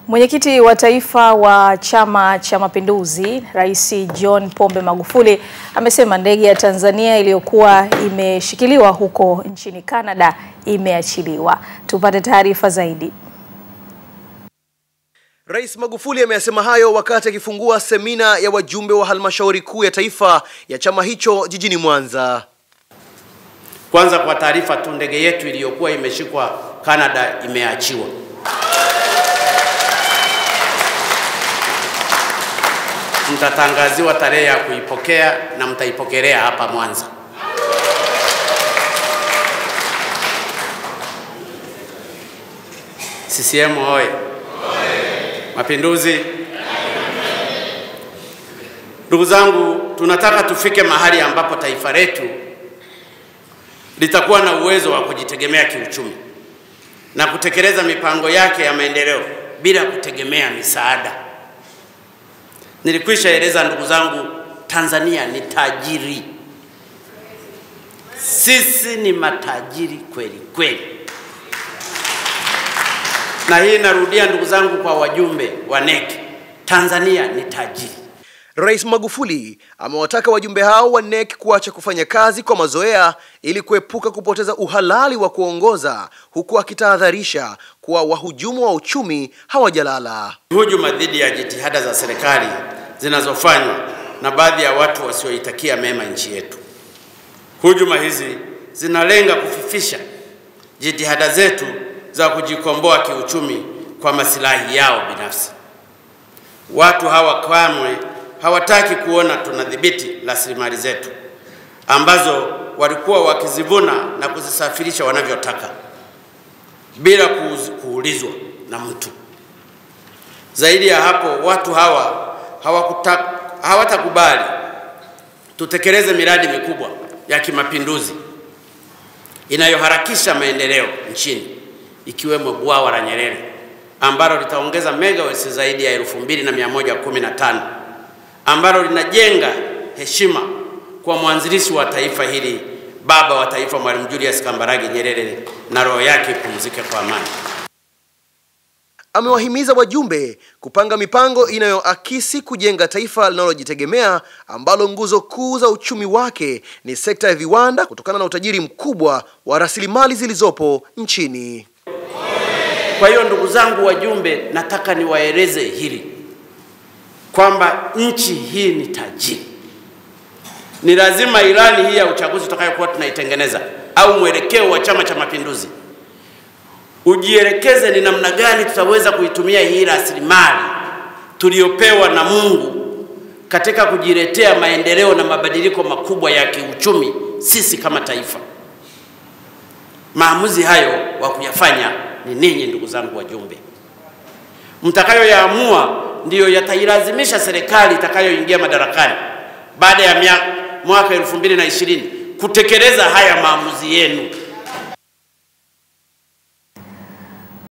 Mwenyekiti wa Taifa wa Chama cha Mapinduzi, Rais John Pombe Magufuli, amesema ndege ya Tanzania iliyokuwa imeshikiliwa huko nchini Canada imeachiliwa. Tupate taarifa zaidi. Rais Magufuli ameyasema hayo wakati akifungua semina ya wajumbe wa halmashauri kuu ya taifa ya chama hicho jijini Mwanza. Kwanza kwa taarifa tu, ndege yetu iliyokuwa imeshikwa Canada imeachiwa. Mtatangaziwa tarehe ya kuipokea na mtaipokelea hapa Mwanza. CCM oye! Mapinduzi! Ndugu zangu, tunataka tufike mahali ambapo taifa letu litakuwa na uwezo wa kujitegemea kiuchumi na kutekeleza mipango yake ya maendeleo bila kutegemea misaada. Nilikwisha eleza ndugu zangu, Tanzania ni tajiri. Sisi ni matajiri kweli kweli. Na hii narudia ndugu zangu kwa wajumbe wa Ndege, Tanzania ni tajiri. Rais Magufuli amewataka wajumbe hao wa Ndege kuacha kufanya kazi kwa mazoea ili kuepuka kupoteza uhalali wa kuongoza, huku akitahadharisha kuwa wahujumu wa uchumi hawajalala. Hujuma dhidi ya jitihada za serikali zinazofanywa na baadhi ya watu wasioitakia mema nchi yetu. Hujuma hizi zinalenga kufifisha jitihada zetu za kujikomboa kiuchumi kwa maslahi yao binafsi. Watu hawa kamwe hawataki kuona tunadhibiti rasilimali zetu ambazo walikuwa wakizivuna na kuzisafirisha wanavyotaka bila kuulizwa na mtu. Zaidi ya hapo, watu hawa hawatakubali tutekeleze miradi mikubwa ya kimapinduzi inayoharakisha maendeleo nchini, ikiwemo bwawa la Nyerere ambalo litaongeza megawatts zaidi ya 2115, ambalo linajenga heshima kwa mwanzilishi wa taifa hili, baba wa taifa Mwalimu Julius Kambarage Nyerere, na roho yake ipumzike kwa amani. Amewahimiza wajumbe kupanga mipango inayoakisi kujenga taifa linalojitegemea ambalo nguzo kuu za uchumi wake ni sekta ya viwanda kutokana na utajiri mkubwa wa rasilimali zilizopo nchini. Kwa hiyo ndugu zangu wajumbe, nataka niwaeleze hili kwamba nchi hii ni tajiri. Ni lazima ilani hii ya uchaguzi tutakayokuwa tunaitengeneza au mwelekeo wa Chama cha Mapinduzi ujielekeze ni namna gani tutaweza kuitumia hii rasilimali tuliyopewa na Mungu katika kujiletea maendeleo na mabadiliko makubwa ya kiuchumi sisi kama taifa. Maamuzi hayo wa kuyafanya ni ninyi ndugu zangu wajumbe. Mtakayoyaamua ndiyo yatailazimisha serikali itakayoingia madarakani baada ya mwaka 2020 kutekeleza haya maamuzi yenu.